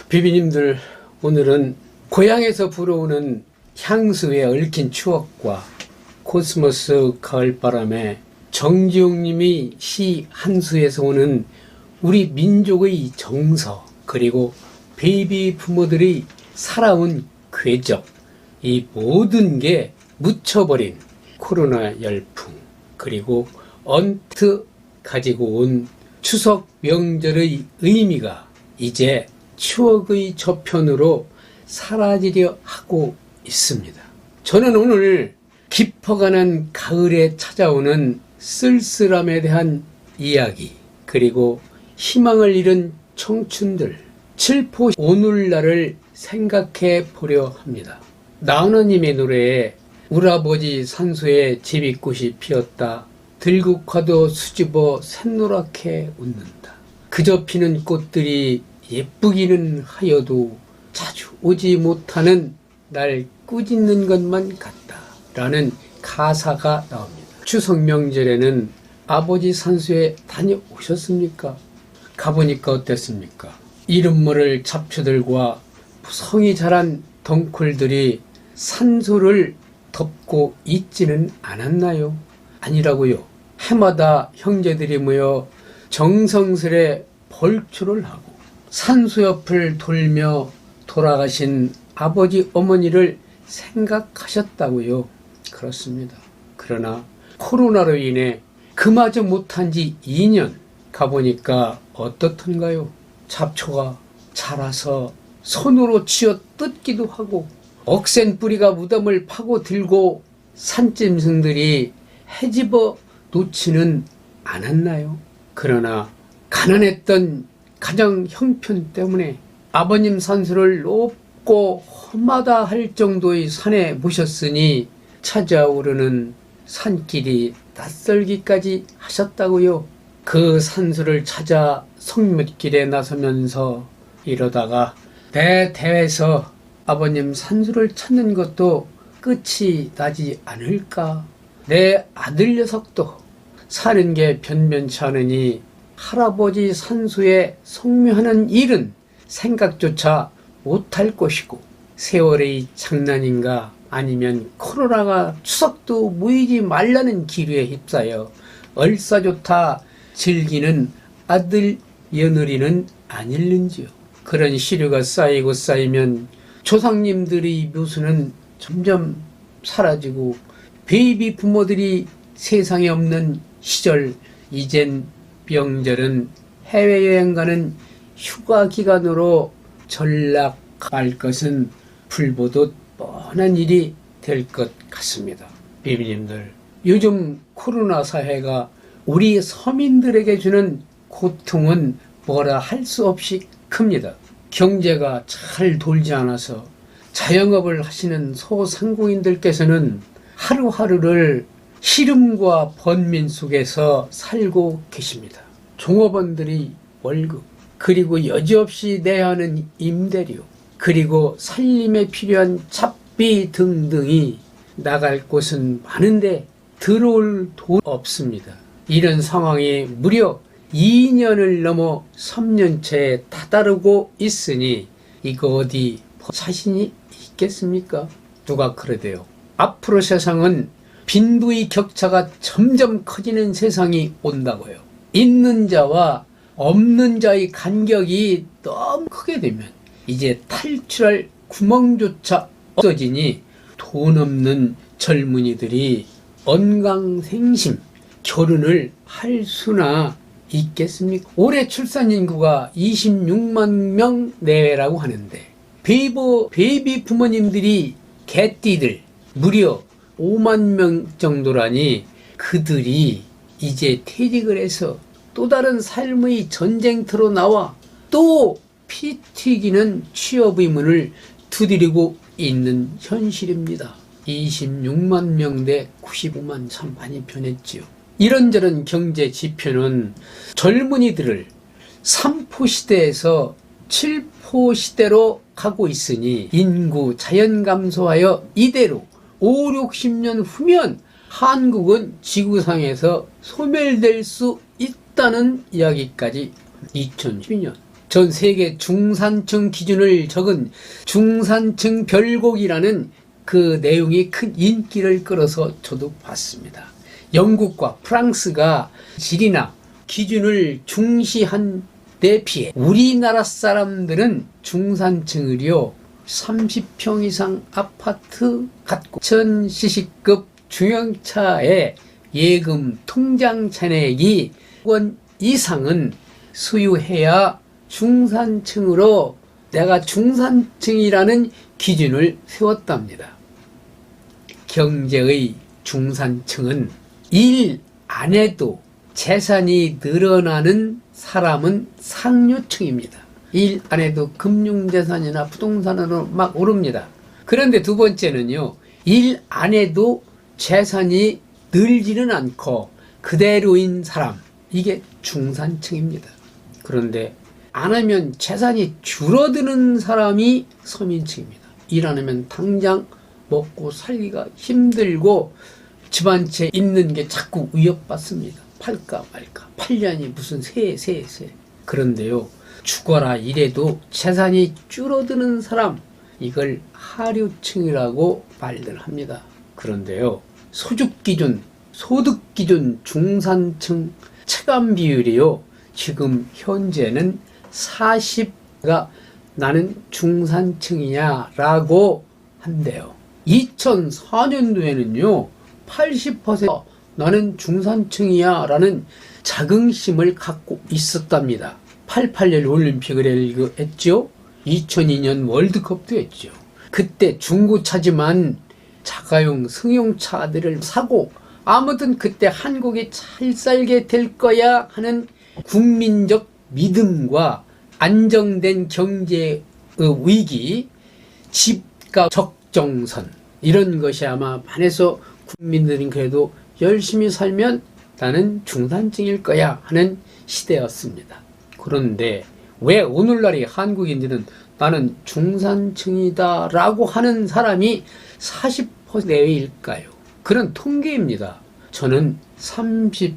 비비님들, 오늘은 고향에서 불어오는 향수에 얽힌 추억과 코스모스 가을바람에 정지용님이 시 한 수에서 오는 우리 민족의 정서, 그리고 베이비 부모들이 살아온 궤적, 이 모든 게 묻혀버린 코로나 열풍, 그리고 언뜻 가지고 온 추석 명절의 의미가 이제 추억의 저편으로 사라지려 하고 있습니다. 저는 오늘 깊어가는 가을에 찾아오는 쓸쓸함에 대한 이야기, 그리고 희망을 잃은 청춘들, 칠포 오늘날을 생각해 보려 합니다. 나훈아님의 노래에 우라버지 산소에 제비꽃이 피었다. 들국화도 수집어 샛노랗게 웃는다. 그저 피는 꽃들이 예쁘기는 하여도 자주 오지 못하는 날 꾸짖는 것만 같다. 라는 가사가 나옵니다. 추석 명절에는 아버지 산소에 다녀오셨습니까? 가보니까 어땠습니까? 이름 모를 잡초들과 성이 자란 덩굴들이 산소를 덮고 있지는 않았나요? 아니라고요. 해마다 형제들이 모여 정성스레 벌초를 하고 산소 옆을 돌며 돌아가신 아버지 어머니를 생각하셨다고요. 그렇습니다. 그러나 코로나로 인해 그마저 못한 지 2년 가보니까 어떻던가요? 잡초가 자라서 손으로 쥐어 뜯기도 하고 억센 뿌리가 무덤을 파고 들고 산짐승들이 헤집어 놓지는 않았나요? 그러나 가난했던 가정 형편 때문에 아버님 산소를 높고 험하다 할 정도의 산에 모셨으니 찾아오르는 산길이 낯설기까지 하셨다고요. 그 산소를 찾아 성묘길에 나서면서 이러다가 내 대에서 아버님 산소를 찾는 것도 끝이 나지 않을까? 내 아들 녀석도 사는 게 변변치 않으니 할아버지 산소에 성묘하는 일은 생각조차 못할 것이고 세월의 장난인가 아니면 코로나가 추석도 모이지 말라는 기류에 휩싸여 얼싸좋다 즐기는 아들 며느리는 아닐는지요. 그런 시류가 쌓이고 쌓이면 조상님들의 묘수는 점점 사라지고 베이비 부모들이 세상에 없는 시절, 이젠 명절은 해외여행 가는 휴가 기간으로 전락할 것은 불보듯 뻔한 일이 될 것 같습니다. 비비님들, 요즘 코로나 사회가 우리 서민들에게 주는 고통은 뭐라 할 수 없이 큽니다. 경제가 잘 돌지 않아서 자영업을 하시는 소상공인들께서는 하루하루를 시름과 번민 속에서 살고 계십니다. 종업원들이 월급, 그리고 여지없이 내야 하는 임대료, 그리고 살림에 필요한 잡비 등등이 나갈 곳은 많은데 들어올 돈 없습니다. 이런 상황이 무려 2년을 넘어 3년째에 다다르고 있으니 이거 어디 자신이 있겠습니까? 누가 그러대요. 앞으로 세상은 빈부의 격차가 점점 커지는 세상이 온다고요. 있는 자와 없는 자의 간격이 너무 크게 되면 이제 탈출할 구멍조차 없어지니 돈 없는 젊은이들이 언강생심 결혼을 할 수나 있겠습니까? 올해 출산 인구가 26만 명 내외라고 하는데 베이비 부모님들이 개띠들 무려 5만 명 정도라니 그들이 이제 퇴직을 해서 또 다른 삶의 전쟁터로 나와 또 피 튀기는 취업의 문을 두드리고 있는 현실입니다. 26만 명 대 95만 참 많이 변했지요. 이런저런 경제 지표는 젊은이들을 3포 시대에서 7포 시대로 가고 있으니 인구 자연 감소하여 이대로 5, 60년 후면 한국은 지구상에서 소멸될 수 있다는 이야기까지 2012년 전 세계 중산층 기준을 적은 중산층 별곡이라는 그 내용이 큰 인기를 끌어서 저도 봤습니다. 영국과 프랑스가 질이나 기준을 중시한 데 비해 우리나라 사람들은 중산층을요 30평 이상 아파트 갖고 1000cc급 중형차에 예금 통장 잔액이 1원 이상은 소유해야 중산층으로 내가 중산층이라는 기준을 세웠답니다. 경제의 중산층은 일 안 해도 재산이 늘어나는 사람은 상류층입니다. 일 안 해도 금융재산이나 부동산으로 막 오릅니다. 그런데 두 번째는요, 일 안 해도 재산이 늘지는 않고 그대로인 사람, 이게 중산층입니다. 그런데 안 하면 재산이 줄어드는 사람이 서민층입니다. 일 안 하면 당장 먹고 살기가 힘들고 집 한 채 있는 게 자꾸 위협받습니다. 팔까 말까. 팔려니 무슨 세. 그런데요, 죽어라 이래도 재산이 줄어드는 사람, 이걸 하류층이라고 말들 합니다. 그런데요, 소득기준 중산층 체감 비율이요, 지금 현재는 40가 나는 중산층이야 라고 한대요. 2004년도에는요 80% 나는 중산층이야 라는 자긍심을 갖고 있었답니다. 88년 올림픽을 했죠. 2002년 월드컵도 했죠. 그때 중고차지만 자가용 승용차들을 사고 아무튼 그때 한국이 잘 살게 될 거야 하는 국민적 믿음과 안정된 경제의 위기, 집값 적정선, 이런 것이 아마 반해서 국민들은 그래도 열심히 살면 나는 중산층일 거야 하는 시대였습니다. 그런데 왜 오늘날의 한국인들은 나는 중산층이다 라고 하는 사람이 40% 내외일까요? 그런 통계입니다. 저는 30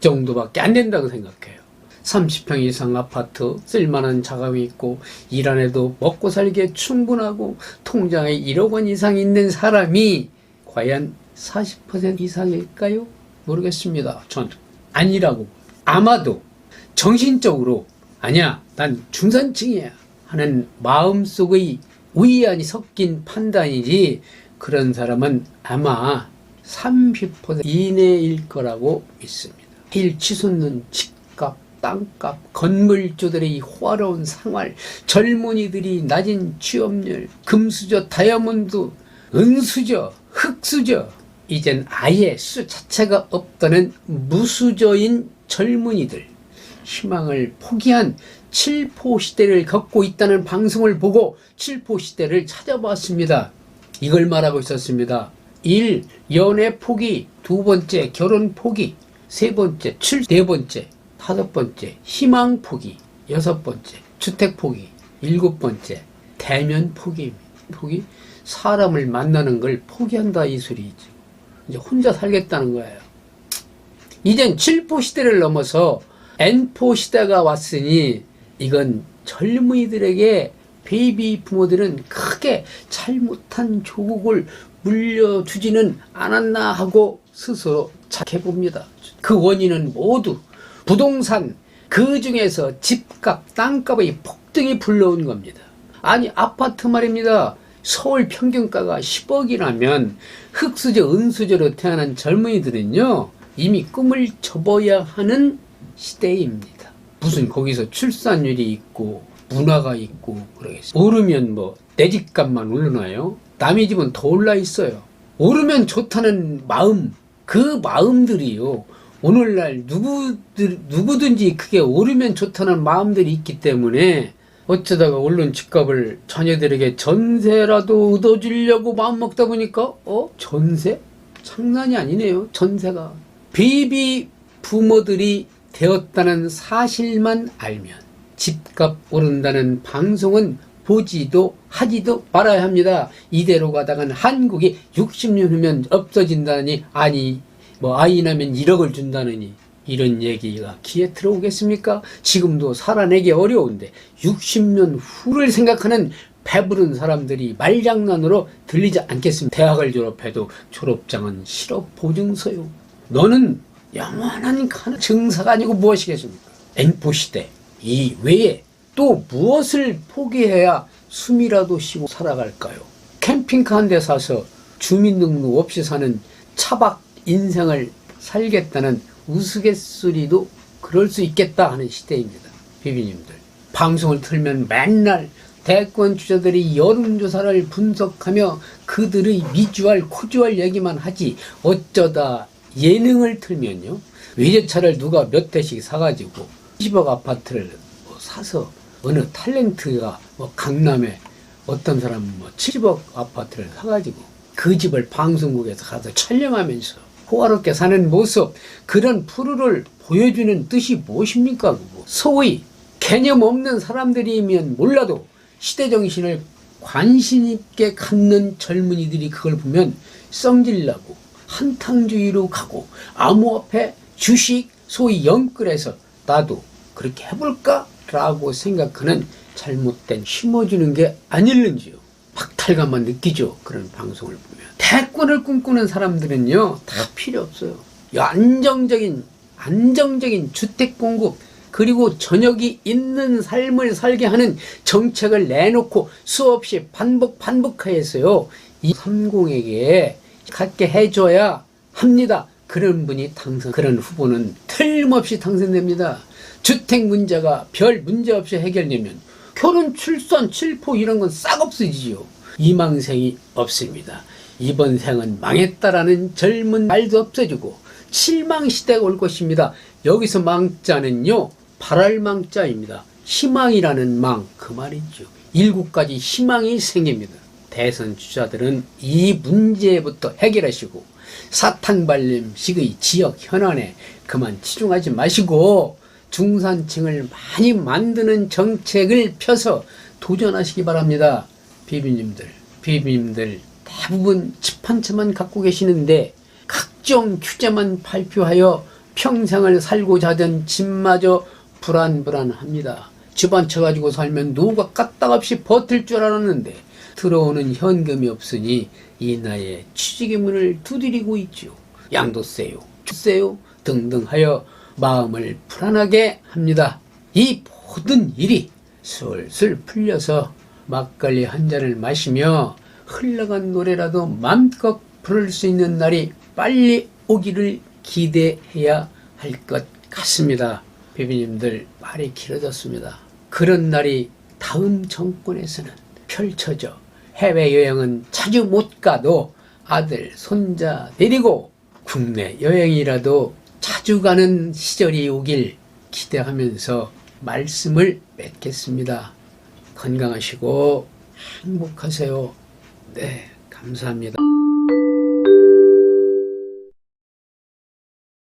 정도밖에 안 된다고 생각해요. 30평 이상 아파트, 쓸만한 자금이 있고 일 안 해도 먹고 살기에 충분하고 통장에 1억 원 이상 있는 사람이 과연 40% 이상일까요? 모르겠습니다. 전 아니라고. 아마도 정신적으로 아니야, 난 중산층이야 하는 마음속의 위안이 섞인 판단이지, 그런 사람은 아마 30% 이내일 거라고 믿습니다. 일 치솟는 집값, 땅값, 건물주들의 호화로운 생활, 젊은이들이 낮은 취업률, 금수저, 다이아몬드, 은수저, 흑수저, 이젠 아예 수 자체가 없다는 무수저인 젊은이들, 희망을 포기한 칠포 시대를 겪고 있다는 방송을 보고 칠포 시대를 찾아봤습니다. 이걸 말하고 있었습니다. 1. 연애 포기, 2번째 결혼 포기, 3번째 네 번째, 5번째 희망 포기, 6번째 주택 포기, 7번째 대면 포기입니다. 포기, 사람을 만나는 걸 포기한다 이 소리죠. 이제 혼자 살겠다는 거예요. 이젠 7포 시대를 넘어서 N포 시대가 왔으니 이건 젊은이들에게 베이비 부모들은 크게 잘못한 조국을 물려주지는 않았나 하고 스스로 착해봅니다. 그 원인은 모두 부동산, 그 중에서 집값, 땅값의 폭등이 불러온 겁니다. 아니, 아파트 말입니다. 서울 평균가가 10억이라면 흑수저, 은수저로 태어난 젊은이들은요 이미 꿈을 접어야 하는 시대입니다. 무슨 거기서 출산율이 있고 문화가 있고 그러겠어요. 오르면 뭐 내 집값만 오르나요? 남의 집은 더 올라 있어요. 오르면 좋다는 마음, 그 마음들이요, 오늘날 누구든지 크게 오르면 좋다는 마음들이 있기 때문에 어쩌다가 오른 집값을 자녀들에게 전세라도 얻어주려고 마음먹다 보니까 전세? 장난이 아니네요. 전세가. 베이비 부모들이 되었다는 사실만 알면 집값 오른다는 방송은 보지도 하지도 말아야 합니다. 이대로 가다간 한국이 60년 후면 없어진다니, 아니 뭐 아이 낳으면 1억을 준다느니, 이런 얘기가 귀에 들어오겠습니까? 지금도 살아내기 어려운데 60년 후를 생각하는 배부른 사람들이 말장난으로 들리지 않겠습니다. 대학을 졸업해도 졸업장은 실업 보증서요. 너는 영원한 증사가 아니고 무엇이겠습니까? N포시대 이 외에 또 무엇을 포기해야 숨이라도 쉬고 살아갈까요? 캠핑카 한 대 사서 주민등록 없이 사는 차박 인생을 살겠다는 우스갯소리도 그럴 수 있겠다 하는 시대입니다. 비비님들, 방송을 틀면 맨날 대권 주자들이 여론조사를 분석하며 그들의 미주알 코주알 얘기만 하지, 어쩌다 예능을 틀면요, 외제차를 누가 몇 대씩 사가지고 10억 아파트를 사서 어느 탤런트가 강남에 어떤 사람은 70억 아파트를 사가지고 그 집을 방송국에서 가서 촬영하면서 호화롭게 사는 모습, 그런 프로를 보여주는 뜻이 무엇입니까? 그거 소위 개념 없는 사람들이면 몰라도 시대정신을 관심 있게 갖는 젊은이들이 그걸 보면 썽질나고 한탕주의로 가고 암호화폐, 주식, 소위 영끌에서 나도 그렇게 해볼까? 라고 생각하는 잘못된 심어주는 게 아닐는지요. 박탈감만 느끼죠. 그런 방송을 보면. 대권을 꿈꾸는 사람들은요, 다 필요 없어요. 안정적인 주택 공급, 그리고 저녁이 있는 삶을 살게 하는 정책을 내놓고 수없이 반복하였어요. 이 30에게 갖게 해줘야 합니다. 그런 분이 그런 후보는 틀림없이 당선됩니다. 주택 문제가 별 문제 없이 해결되면 결혼, 출산, 칠포 이런 건 싹 없어지지요. 희망생이 없습니다. 이번 생은 망했다라는 젊은 말도 없어지고 실망시대가 올 것입니다. 여기서 망자는요, 바랄 망자입니다. 희망이라는 망, 그 말이죠. 7가지 희망이 생깁니다. 대선 주자들은 이 문제부터 해결하시고 사탕발림식의 지역 현안에 그만 치중하지 마시고 중산층을 많이 만드는 정책을 펴서 도전하시기 바랍니다. 비비님들 대부분 집 한 채만 갖고 계시는데 각종 규제만 발표하여 평생을 살고자 하던 집마저 불안합니다. 집 한 채 가지고 살면 누가 까딱없이 버틸 줄 알았는데 들어오는 현금이 없으니 이 나이에 취직의 문을 두드리고 있죠. 양도세요, 주세요 등등 하여 마음을 불안하게 합니다. 이 모든 일이 슬슬 풀려서 막걸리 한 잔을 마시며 흘러간 노래라도 마음껏 부를 수 있는 날이 빨리 오기를 기대해야 할 것 같습니다. 비비님들, 말이 길어졌습니다. 그런 날이 다음 정권에서는 펼쳐져 해외여행은 자주 못 가도 아들, 손자 데리고 국내 여행이라도 자주 가는 시절이 오길 기대하면서 말씀을 맺겠습니다. 건강하시고 행복하세요. 네, 감사합니다.